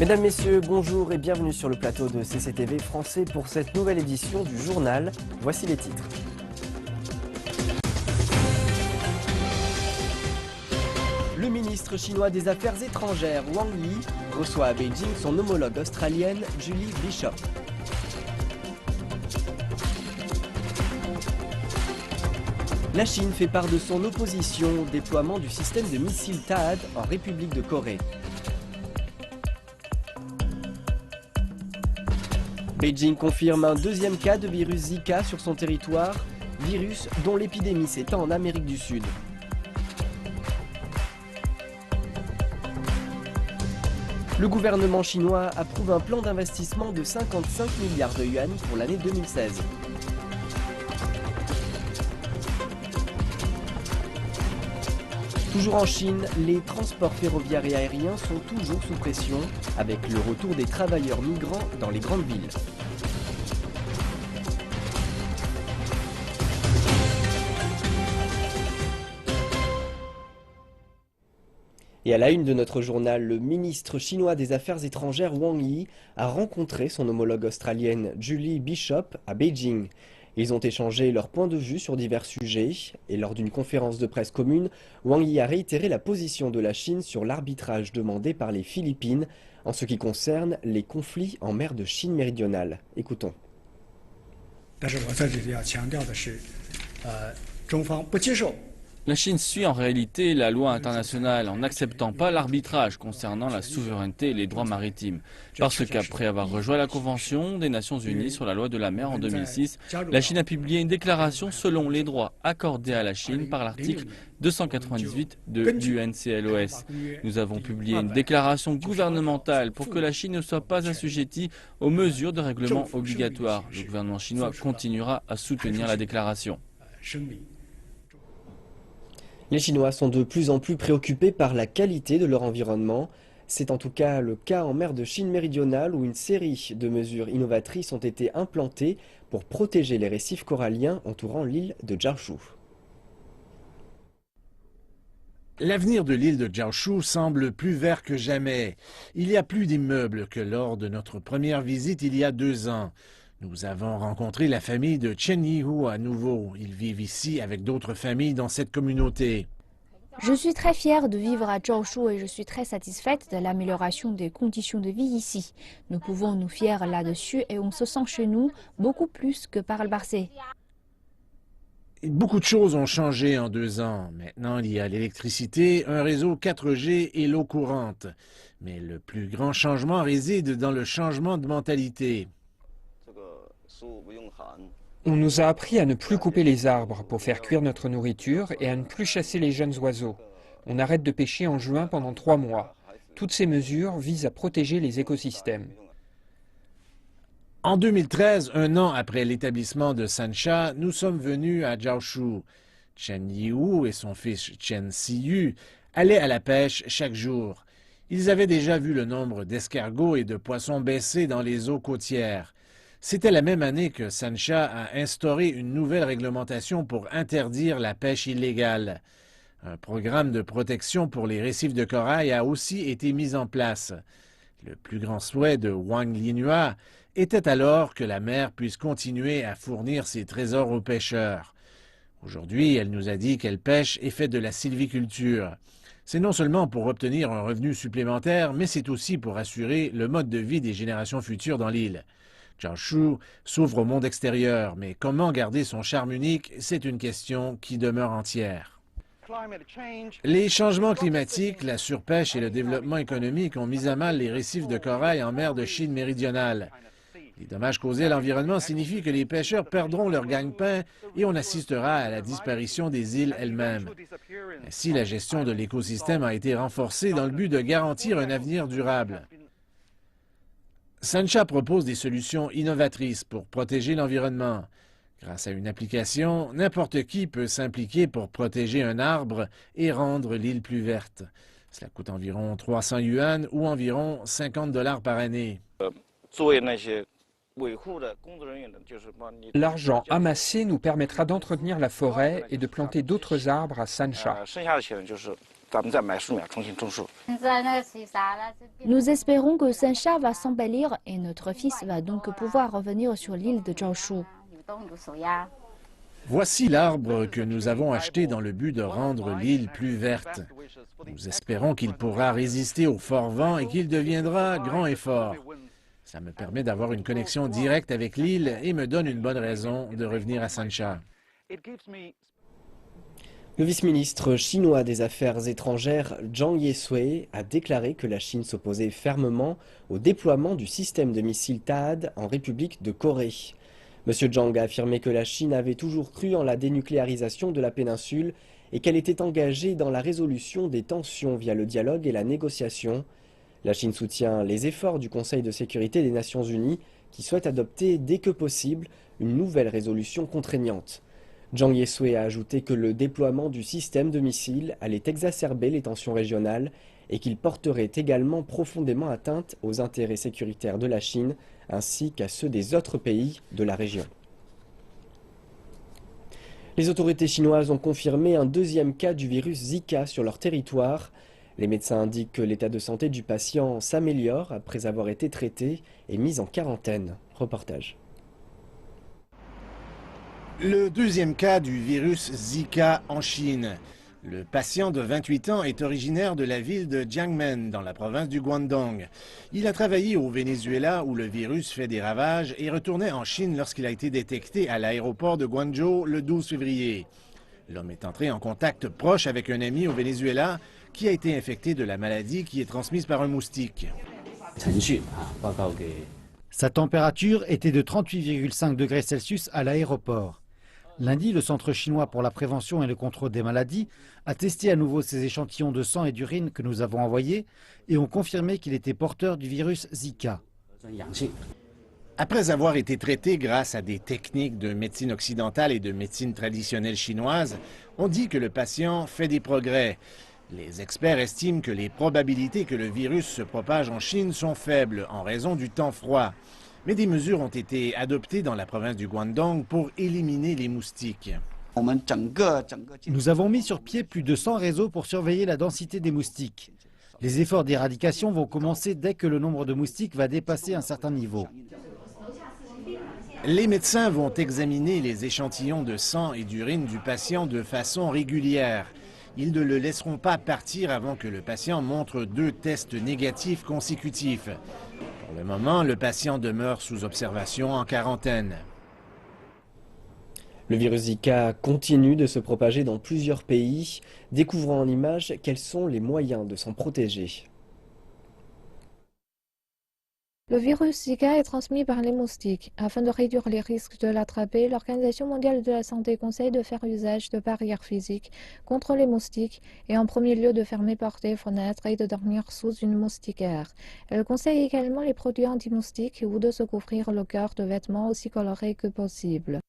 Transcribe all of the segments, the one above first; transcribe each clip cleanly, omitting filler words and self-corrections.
Mesdames, Messieurs, bonjour et bienvenue sur le plateau de CCTV français pour cette nouvelle édition du journal. Voici les titres. Le ministre chinois des Affaires étrangères, Wang Yi, reçoit à Beijing son homologue australienne, Julie Bishop. La Chine fait part de son opposition au déploiement du système de missiles THAAD en République de Corée. Beijing confirme un deuxième cas de virus Zika sur son territoire, virus dont l'épidémie s'étend en Amérique du Sud. Le gouvernement chinois approuve un plan d'investissement de 55 milliards de yuan pour l'année 2016. Toujours en Chine, les transports ferroviaires et aériens sont toujours sous pression, avec le retour des travailleurs migrants dans les grandes villes. Et à la une de notre journal, le ministre chinois des Affaires étrangères Wang Yi a rencontré son homologue australienne Julie Bishop à Beijing. Ils ont échangé leurs points de vue sur divers sujets et lors d'une conférence de presse commune, Wang Yi a réitéré la position de la Chine sur l'arbitrage demandé par les Philippines en ce qui concerne les conflits en mer de Chine méridionale. Écoutons. La Chine suit en réalité la loi internationale en n'acceptant pas l'arbitrage concernant la souveraineté et les droits maritimes. Parce qu'après avoir rejoint la Convention des Nations Unies sur la loi de la mer en 2006, la Chine a publié une déclaration selon les droits accordés à la Chine par l'article 298 de l'UNCLOS. Nous avons publié une déclaration gouvernementale pour que la Chine ne soit pas assujettie aux mesures de règlement obligatoires. Le gouvernement chinois continuera à soutenir la déclaration. Les Chinois sont de plus en plus préoccupés par la qualité de leur environnement. C'est en tout cas le cas en mer de Chine méridionale où une série de mesures innovatrices ont été implantées pour protéger les récifs coralliens entourant l'île de Jiaoshu. L'avenir de l'île de Jiaoshu semble plus vert que jamais. Il y a plus d'immeubles que lors de notre première visite il y a 2 ans. Nous avons rencontré la famille de Chen Yihu à nouveau. Ils vivent ici avec d'autres familles dans cette communauté. Je suis très fière de vivre à Jiaoshu et je suis très satisfaite de l'amélioration des conditions de vie ici. Nous pouvons nous fier là-dessus et on se sent chez nous beaucoup plus que par le passé. Beaucoup de choses ont changé en 2 ans. Maintenant, il y a l'électricité, un réseau 4G et l'eau courante. Mais le plus grand changement réside dans le changement de mentalité. On nous a appris à ne plus couper les arbres pour faire cuire notre nourriture et à ne plus chasser les jeunes oiseaux. On arrête de pêcher en juin pendant 3 mois. Toutes ces mesures visent à protéger les écosystèmes. En 2013, 1 an après l'établissement de Sansha, nous sommes venus à Jiaoshu. Chen Yiwu et son fils Chen Siyu allaient à la pêche chaque jour. Ils avaient déjà vu le nombre d'escargots et de poissons baisser dans les eaux côtières. C'était la même année que Sansha a instauré une nouvelle réglementation pour interdire la pêche illégale. Un programme de protection pour les récifs de corail a aussi été mis en place. Le plus grand souhait de Wang Linhua était alors que la mer puisse continuer à fournir ses trésors aux pêcheurs. Aujourd'hui, elle nous a dit qu'elle pêche et fait de la sylviculture. C'est non seulement pour obtenir un revenu supplémentaire, mais c'est aussi pour assurer le mode de vie des générations futures dans l'île. Jiaoshu s'ouvre au monde extérieur, mais comment garder son charme unique, c'est une question qui demeure entière. Les changements climatiques, la surpêche et le développement économique ont mis à mal les récifs de corail en mer de Chine méridionale. Les dommages causés à l'environnement signifient que les pêcheurs perdront leur gagne-pain et on assistera à la disparition des îles elles-mêmes. Ainsi, la gestion de l'écosystème a été renforcée dans le but de garantir un avenir durable. Sansha propose des solutions innovatrices pour protéger l'environnement. Grâce à une application, n'importe qui peut s'impliquer pour protéger un arbre et rendre l'île plus verte. Cela coûte environ 300 yuan ou environ 50 $ par année. L'argent amassé nous permettra d'entretenir la forêt et de planter d'autres arbres à Sansha. Nous espérons que Saint-Cha va s'embellir et notre fils va donc pouvoir revenir sur l'île de Zhaoshu. Voici l'arbre que nous avons acheté dans le but de rendre l'île plus verte. Nous espérons qu'il pourra résister au fort vent et qu'il deviendra grand et fort. Ça me permet d'avoir une connexion directe avec l'île et me donne une bonne raison de revenir à Saint-Cha. Le vice-ministre chinois des Affaires étrangères Zhang Yesui a déclaré que la Chine s'opposait fermement au déploiement du système de missiles THAAD en République de Corée. Monsieur Zhang a affirmé que la Chine avait toujours cru en la dénucléarisation de la péninsule et qu'elle était engagée dans la résolution des tensions via le dialogue et la négociation. La Chine soutient les efforts du Conseil de sécurité des Nations Unies qui souhaite adopter dès que possible une nouvelle résolution contraignante. Zhang Yesui a ajouté que le déploiement du système de missiles allait exacerber les tensions régionales et qu'il porterait également profondément atteinte aux intérêts sécuritaires de la Chine ainsi qu'à ceux des autres pays de la région. Les autorités chinoises ont confirmé un deuxième cas du virus Zika sur leur territoire. Les médecins indiquent que l'état de santé du patient s'améliore après avoir été traité et mis en quarantaine. Reportage. Le deuxième cas du virus Zika en Chine. Le patient de 28 ans est originaire de la ville de Jiangmen, dans la province du Guangdong. Il a travaillé au Venezuela où le virus fait des ravages et retournait en Chine lorsqu'il a été détecté à l'aéroport de Guangzhou le 12 février. L'homme est entré en contact proche avec un ami au Venezuela qui a été infecté de la maladie qui est transmise par un moustique. Sa température était de 38,5 degrés Celsius à l'aéroport. Lundi, le Centre chinois pour la prévention et le contrôle des maladies a testé à nouveau ces échantillons de sang et d'urine que nous avons envoyés et ont confirmé qu'il était porteur du virus Zika. Après avoir été traité grâce à des techniques de médecine occidentale et de médecine traditionnelle chinoise, on dit que le patient fait des progrès. Les experts estiment que les probabilités que le virus se propage en Chine sont faibles en raison du temps froid. Mais des mesures ont été adoptées dans la province du Guangdong pour éliminer les moustiques. Nous avons mis sur pied plus de 100 réseaux pour surveiller la densité des moustiques. Les efforts d'éradication vont commencer dès que le nombre de moustiques va dépasser un certain niveau. Les médecins vont examiner les échantillons de sang et d'urine du patient de façon régulière. Ils ne le laisseront pas partir avant que le patient montre 2 tests négatifs consécutifs. Pour le moment, le patient demeure sous observation en quarantaine. Le virus Zika continue de se propager dans plusieurs pays. Découvrons en images quels sont les moyens de s'en protéger. Le virus Zika est transmis par les moustiques. Afin de réduire les risques de l'attraper, l'Organisation mondiale de la santé conseille de faire usage de barrières physiques contre les moustiques et en premier lieu de fermer portes et fenêtres et de dormir sous une moustiquaire. Elle conseille également les produits anti-moustiques ou de se couvrir le corps de vêtements aussi colorés que possible.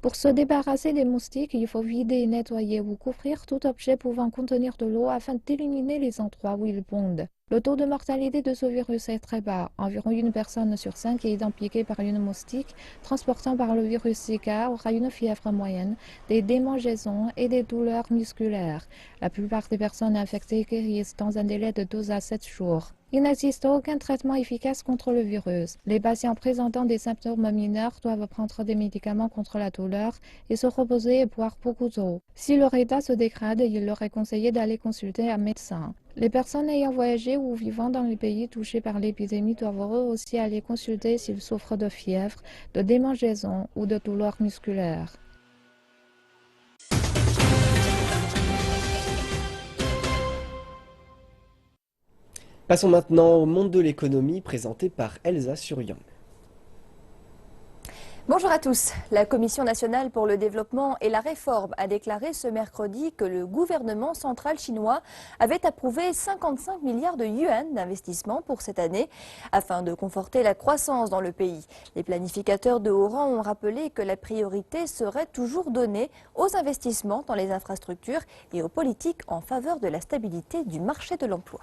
Pour se débarrasser des moustiques, il faut vider, nettoyer ou couvrir tout objet pouvant contenir de l'eau afin d'éliminer les endroits où ils pondent. Le taux de mortalité de ce virus est très bas. Environ 1 personne sur 5 ayant piqué par une moustique transportant par le virus Zika aura une fièvre moyenne, des démangeaisons et des douleurs musculaires. La plupart des personnes infectées guérissent dans un délai de 12 à 7 jours. Il n'existe aucun traitement efficace contre le virus. Les patients présentant des symptômes mineurs doivent prendre des médicaments contre la douleur et se reposer et boire beaucoup d'eau. Si leur état se dégrade, il leur est conseillé d'aller consulter un médecin. Les personnes ayant voyagé ou vivant dans les pays touchés par l'épidémie doivent eux aussi aller consulter s'ils souffrent de fièvre, de démangeaisons ou de douleurs musculaires. Passons maintenant au monde de l'économie présenté par Elsa Surian. Bonjour à tous. La Commission nationale pour le développement et la réforme a déclaré ce mercredi que le gouvernement central chinois avait approuvé 55 milliards de yuan d'investissement pour cette année afin de conforter la croissance dans le pays. Les planificateurs de haut rang ont rappelé que la priorité serait toujours donnée aux investissements dans les infrastructures et aux politiques en faveur de la stabilité du marché de l'emploi.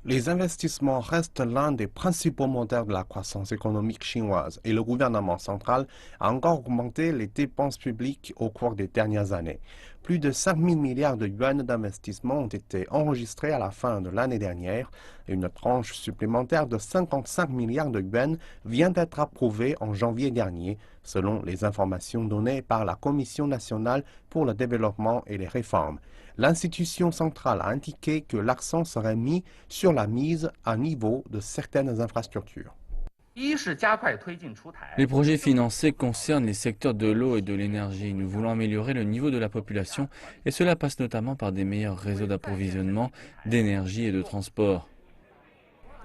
Les investissements restent l'un des principaux moteurs de la croissance économique chinoise et le gouvernement central a encore augmenté les dépenses publiques au cours des dernières années. Plus de 5 000 milliards de yuan d'investissement ont été enregistrés à la fin de l'année dernière et une tranche supplémentaire de 55 milliards de yuan vient d'être approuvée en janvier dernier, selon les informations données par la Commission nationale pour le développement et les réformes. L'institution centrale a indiqué que l'accent serait mis sur la mise à niveau de certaines infrastructures. Les projets financés concernent les secteurs de l'eau et de l'énergie. Nous voulons améliorer le niveau de la population et cela passe notamment par des meilleurs réseaux d'approvisionnement, d'énergie et de transport.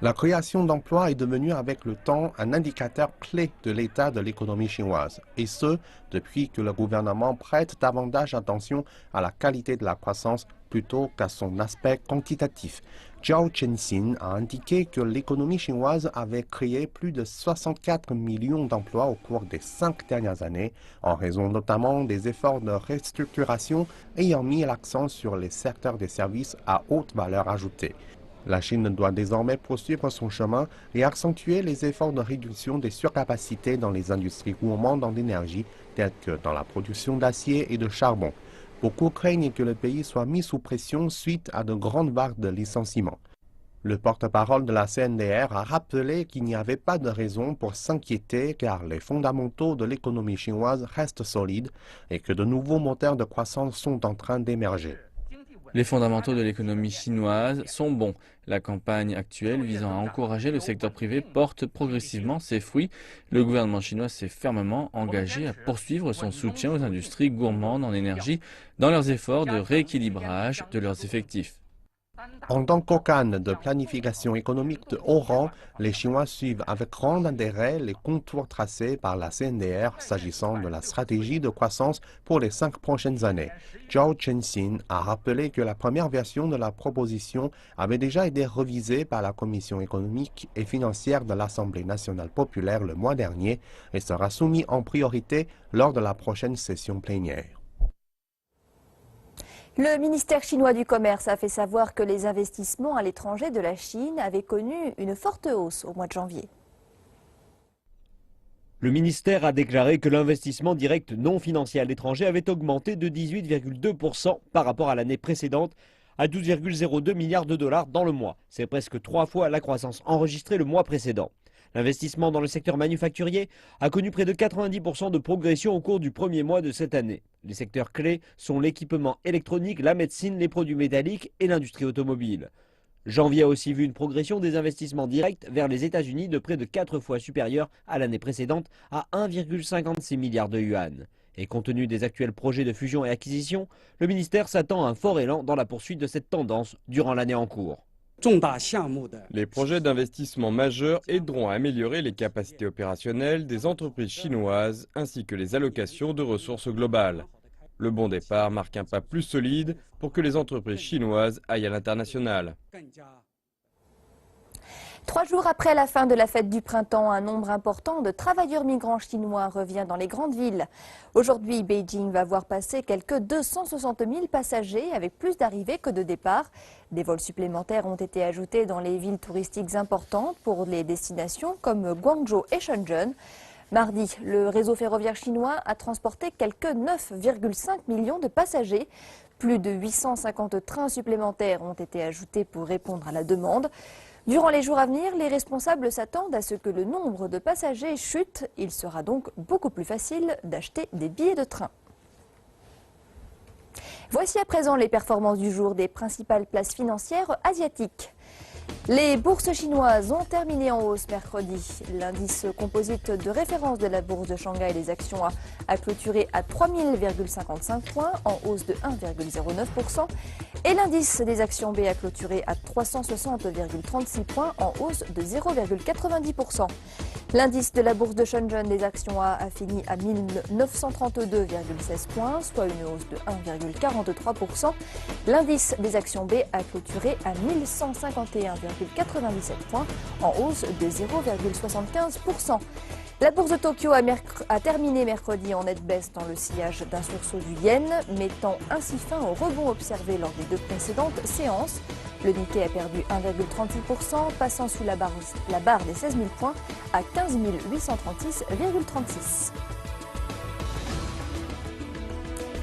La création d'emplois est devenue avec le temps un indicateur clé de l'état de l'économie chinoise, et ce, depuis que le gouvernement prête davantage attention à la qualité de la croissance plutôt qu'à son aspect quantitatif. Zhao Chenxin a indiqué que l'économie chinoise avait créé plus de 64 millions d'emplois au cours des 5 dernières années, en raison notamment des efforts de restructuration ayant mis l'accent sur les secteurs des services à haute valeur ajoutée. La Chine doit désormais poursuivre son chemin et accentuer les efforts de réduction des surcapacités dans les industries gourmandes en énergie, telles que dans la production d'acier et de charbon. Beaucoup craignent que le pays soit mis sous pression suite à de grandes vagues de licenciements. Le porte-parole de la CNDR a rappelé qu'il n'y avait pas de raison pour s'inquiéter car les fondamentaux de l'économie chinoise restent solides et que de nouveaux moteurs de croissance sont en train d'émerger. Les fondamentaux de l'économie chinoise sont bons. La campagne actuelle visant à encourager le secteur privé porte progressivement ses fruits. Le gouvernement chinois s'est fermement engagé à poursuivre son soutien aux industries gourmandes en énergie dans leurs efforts de rééquilibrage de leurs effectifs. En tant qu'organe de planification économique de haut rang, les Chinois suivent avec grand intérêt les contours tracés par la CNDR s'agissant de la stratégie de croissance pour les 5 prochaines années. Zhao Chenxin a rappelé que la première version de la proposition avait déjà été revisée par la Commission économique et financière de l'Assemblée nationale populaire le mois dernier et sera soumise en priorité lors de la prochaine session plénière. Le ministère chinois du Commerce a fait savoir que les investissements à l'étranger de la Chine avaient connu une forte hausse au mois de janvier. Le ministère a déclaré que l'investissement direct non financier à l'étranger avait augmenté de 18,2% par rapport à l'année précédente à 12,02 milliards de dollars dans le mois. C'est presque 3 fois la croissance enregistrée le mois précédent. L'investissement dans le secteur manufacturier a connu près de 90% de progression au cours du premier mois de cette année. Les secteurs clés sont l'équipement électronique, la médecine, les produits métalliques et l'industrie automobile. Janvier a aussi vu une progression des investissements directs vers les États-Unis de près de 4 fois supérieure à l'année précédente à 1,56 milliard de yuan. Et compte tenu des actuels projets de fusion et acquisition, le ministère s'attend à un fort élan dans la poursuite de cette tendance durant l'année en cours. Les projets d'investissement majeurs aideront à améliorer les capacités opérationnelles des entreprises chinoises ainsi que les allocations de ressources globales. Le bon départ marque un pas plus solide pour que les entreprises chinoises aillent à l'international. 3 jours après la fin de la fête du printemps, un nombre important de travailleurs migrants chinois revient dans les grandes villes. Aujourd'hui, Beijing va voir passer quelques 260 000 passagers avec plus d'arrivées que de départs. Des vols supplémentaires ont été ajoutés dans les villes touristiques importantes pour les destinations comme Guangzhou et Shenzhen. Mardi, le réseau ferroviaire chinois a transporté quelques 9,5 millions de passagers. Plus de 850 trains supplémentaires ont été ajoutés pour répondre à la demande. Durant les jours à venir, les responsables s'attendent à ce que le nombre de passagers chute. Il sera donc beaucoup plus facile d'acheter des billets de train. Voici à présent les performances du jour des principales places financières asiatiques. Les bourses chinoises ont terminé en hausse mercredi. L'indice composite de référence de la bourse de Shanghai, les actions a clôturé à 3000,55 points, en hausse de 1,09%. Et l'indice des actions B a clôturé à 360,36 points, en hausse de 0,90%. L'indice de la bourse de Shenzhen des actions A a fini à 1932,16 points, soit une hausse de 1,43%. L'indice des actions B a clôturé à 1151,97 points, en hausse de 0,75%. La bourse de Tokyo a terminé mercredi en nette baisse dans le sillage d'un sursaut du yen, mettant ainsi fin au rebond observé lors des 2 précédentes séances. Le Nikkei a perdu 1,36%, passant sous la barre des 16 000 points à 15 836,36.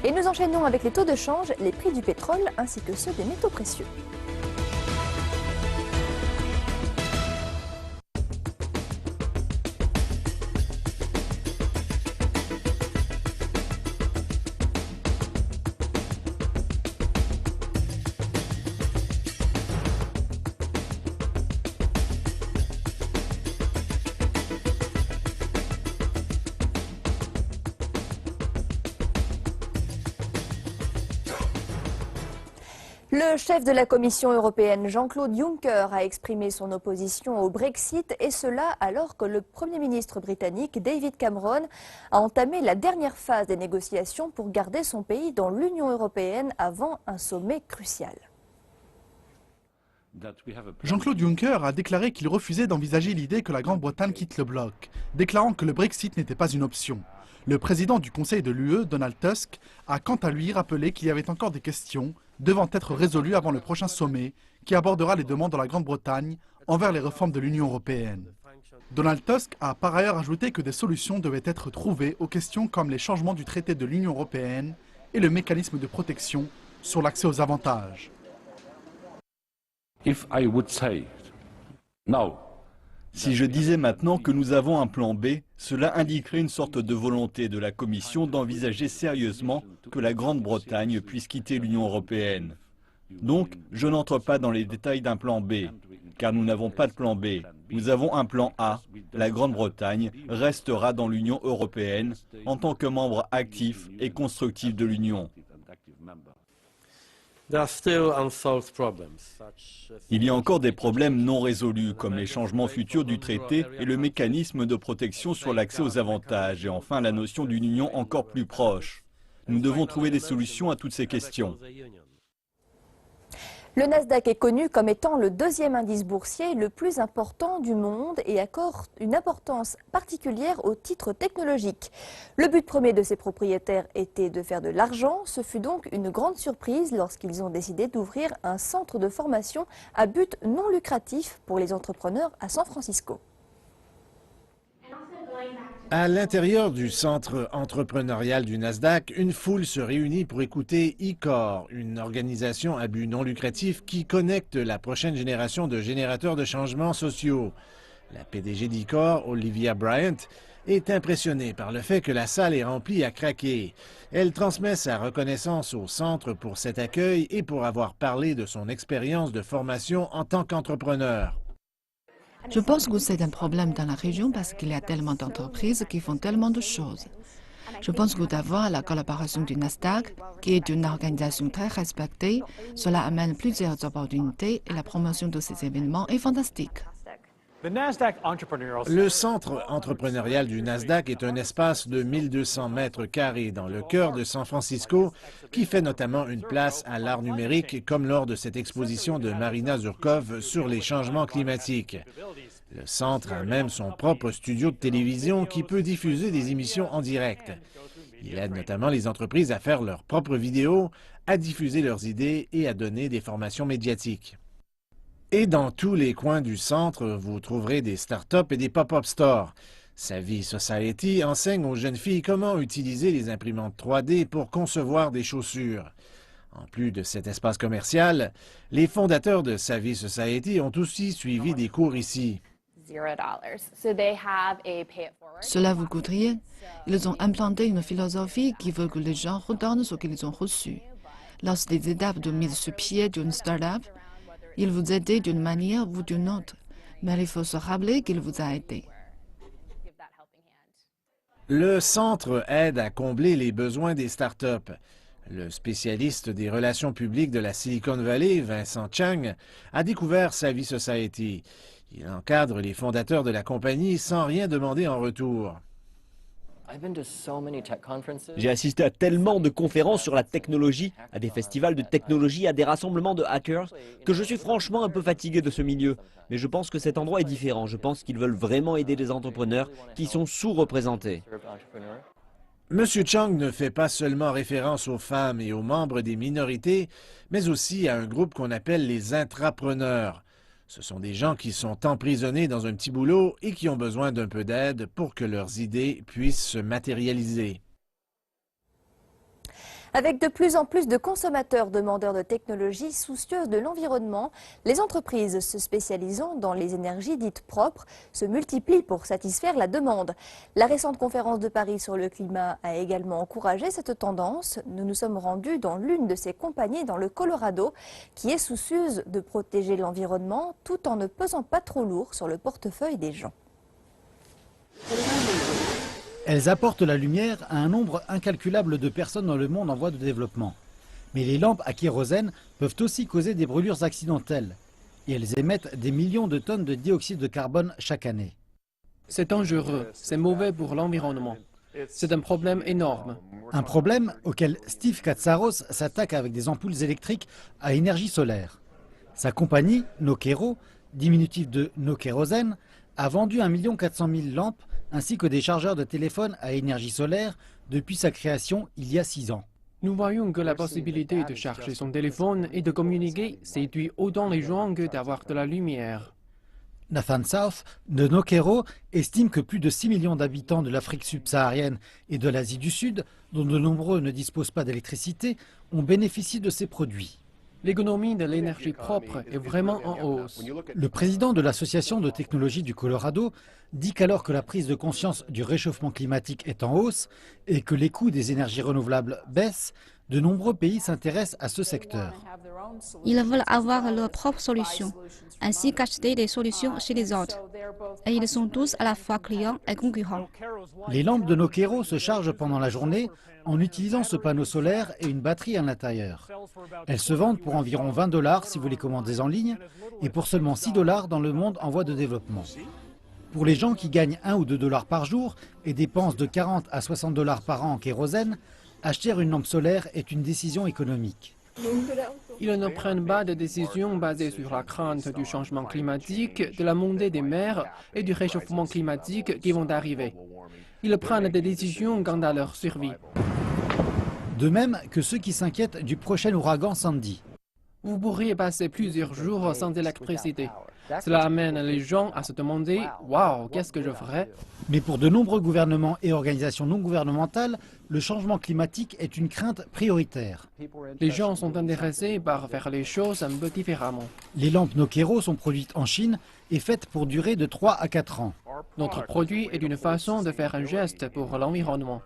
Et nous enchaînons avec les taux de change, les prix du pétrole ainsi que ceux des métaux précieux. Le chef de la Commission européenne, Jean-Claude Juncker, a exprimé son opposition au Brexit, et cela alors que le Premier ministre britannique, David Cameron, a entamé la dernière phase des négociations pour garder son pays dans l'Union européenne avant un sommet crucial. Jean-Claude Juncker a déclaré qu'il refusait d'envisager l'idée que la Grande-Bretagne quitte le bloc, déclarant que le Brexit n'était pas une option. Le président du Conseil de l'UE, Donald Tusk, a quant à lui rappelé qu'il y avait encore des questions devant être résolues avant le prochain sommet qui abordera les demandes de la Grande-Bretagne envers les réformes de l'Union européenne. Donald Tusk a par ailleurs ajouté que des solutions devaient être trouvées aux questions comme les changements du traité de l'Union européenne et le mécanisme de protection sur l'accès aux avantages. Si je disais maintenant que nous avons un plan B, cela indiquerait une sorte de volonté de la Commission d'envisager sérieusement que la Grande-Bretagne puisse quitter l'Union européenne. Donc, je n'entre pas dans les détails d'un plan B, car nous n'avons pas de plan B. Nous avons un plan A. La Grande-Bretagne restera dans l'Union européenne en tant que membre actif et constructif de l'Union. Il y a encore des problèmes non résolus, comme les changements futurs du traité et le mécanisme de protection sur l'accès aux avantages, et enfin la notion d'une union encore plus proche. Nous devons trouver des solutions à toutes ces questions. Le Nasdaq est connu comme étant le deuxième indice boursier le plus important du monde et accorde une importance particulière aux titres technologiques. Le but premier de ses propriétaires était de faire de l'argent. Ce fut donc une grande surprise lorsqu'ils ont décidé d'ouvrir un centre de formation à but non lucratif pour les entrepreneurs à San Francisco. À l'intérieur du centre entrepreneurial du Nasdaq, une foule se réunit pour écouter eCore, une organisation à but non lucratif qui connecte la prochaine génération de générateurs de changements sociaux. La PDG d'eCore, Olivia Bryant, est impressionnée par le fait que la salle est remplie à craquer. Elle transmet sa reconnaissance au centre pour cet accueil et pour avoir parlé de son expérience de formation en tant qu'entrepreneur. Je pense que c'est un problème dans la région parce qu'il y a tellement d'entreprises qui font tellement de choses. Je pense que d'avoir la collaboration du Nasdaq, qui est une organisation très respectée, cela amène plusieurs opportunités et la promotion de ces événements est fantastique. Le centre entrepreneurial du Nasdaq est un espace de 1200 mètres carrés dans le cœur de San Francisco qui fait notamment une place à l'art numérique comme lors de cette exposition de Marina Zurkov sur les changements climatiques. Le centre a même son propre studio de télévision qui peut diffuser des émissions en direct. Il aide notamment les entreprises à faire leurs propres vidéos, à diffuser leurs idées et à donner des formations médiatiques. Et dans tous les coins du centre, vous trouverez des start-up et des pop-up stores. Savvy Society enseigne aux jeunes filles comment utiliser les imprimantes 3D pour concevoir des chaussures. En plus de cet espace commercial, les fondateurs de Savvy Society ont aussi suivi des cours ici. Cela vous coûte rien. Ils ont implanté une philosophie qui veut que les gens redonnent ce qu'ils ont reçu. Lors des étapes de mise sur pied d'une start-up, il vous aide d'une manière ou d'une autre, mais il faut se rappeler qu'il vous a aidé. Le centre aide à combler les besoins des start-up. Le spécialiste des relations publiques de la Silicon Valley, Vincent Chang, a découvert Savvy Society. Il encadre les fondateurs de la compagnie sans rien demander en retour. J'ai assisté à tellement de conférences sur la technologie, à des festivals de technologie, à des rassemblements de hackers, que je suis franchement un peu fatigué de ce milieu. Mais je pense que cet endroit est différent. Je pense qu'ils veulent vraiment aider les entrepreneurs qui sont sous-représentés. M. Chang ne fait pas seulement référence aux femmes et aux membres des minorités, mais aussi à un groupe qu'on appelle les intrapreneurs. Ce sont des gens qui sont emprisonnés dans un petit boulot et qui ont besoin d'un peu d'aide pour que leurs idées puissent se matérialiser. Avec de plus en plus de consommateurs demandeurs de technologies soucieuses de l'environnement, les entreprises se spécialisant dans les énergies dites propres se multiplient pour satisfaire la demande. La récente conférence de Paris sur le climat a également encouragé cette tendance. Nous nous sommes rendus dans l'une de ces compagnies dans le Colorado qui est soucieuse de protéger l'environnement tout en ne pesant pas trop lourd sur le portefeuille des gens. Elles apportent la lumière à un nombre incalculable de personnes dans le monde en voie de développement. Mais les lampes à kérosène peuvent aussi causer des brûlures accidentelles. Et elles émettent des millions de tonnes de dioxyde de carbone chaque année. C'est dangereux, c'est mauvais pour l'environnement. C'est un problème énorme. Un problème auquel Steve Katsaros s'attaque avec des ampoules électriques à énergie solaire. Sa compagnie, Nokero, diminutif de No Kérosène, a vendu 1 400 000 lampes ainsi que des chargeurs de téléphone à énergie solaire depuis sa création il y a 6 ans. Nous voyons que la possibilité de charger son téléphone et de communiquer séduit autant les gens que d'avoir de la lumière. Nathan South de Nokero estime que plus de 6 millions d'habitants de l'Afrique subsaharienne et de l'Asie du Sud, dont de nombreux ne disposent pas d'électricité, ont bénéficié de ces produits. L'économie de l'énergie propre est vraiment en hausse. Le président de l'Association de technologie du Colorado dit qu'alors que la prise de conscience du réchauffement climatique est en hausse et que les coûts des énergies renouvelables baissent, de nombreux pays s'intéressent à ce secteur. Ils veulent avoir leur propre solution, ainsi qu'acheter des solutions chez les autres. Et ils sont tous à la fois clients et concurrents. Les lampes de Nokero se chargent pendant la journée en utilisant ce panneau solaire et une batterie à l'intérieur. Elles se vendent pour environ 20 $ si vous les commandez en ligne et pour seulement 6 $ dans le monde en voie de développement. Pour les gens qui gagnent 1 ou 2 $ par jour et dépensent de 40 à 60 $ par an en kérosène, acheter une lampe solaire est une décision économique. Ils ne prennent pas de décisions basées sur la crainte du changement climatique, de la montée des mers et du réchauffement climatique qui vont arriver. Ils prennent des décisions quant à leur survie. De même que ceux qui s'inquiètent du prochain ouragan Sandy. Vous pourriez passer plusieurs jours sans électricité. Cela amène les gens à se demander « Waouh, qu'est-ce que je ferais ?» Mais pour de nombreux gouvernements et organisations non gouvernementales, le changement climatique est une crainte prioritaire. Les gens sont intéressés par faire les choses un peu différemment. Les lampes Nokero sont produites en Chine et faites pour durer de 3 à 4 ans. Notre produit est une façon de faire un geste pour l'environnement.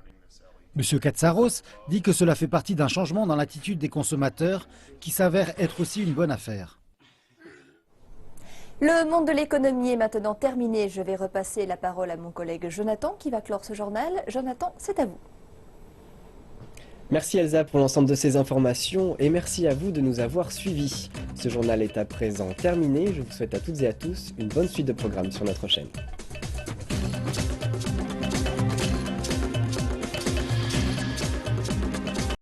M. Katsaros dit que cela fait partie d'un changement dans l'attitude des consommateurs qui s'avère être aussi une bonne affaire. Le monde de l'économie est maintenant terminé. Je vais repasser la parole à mon collègue Jonathan qui va clore ce journal. Jonathan, c'est à vous. Merci Elsa pour l'ensemble de ces informations et merci à vous de nous avoir suivis. Ce journal est à présent terminé. Je vous souhaite à toutes et à tous une bonne suite de programmes sur notre chaîne.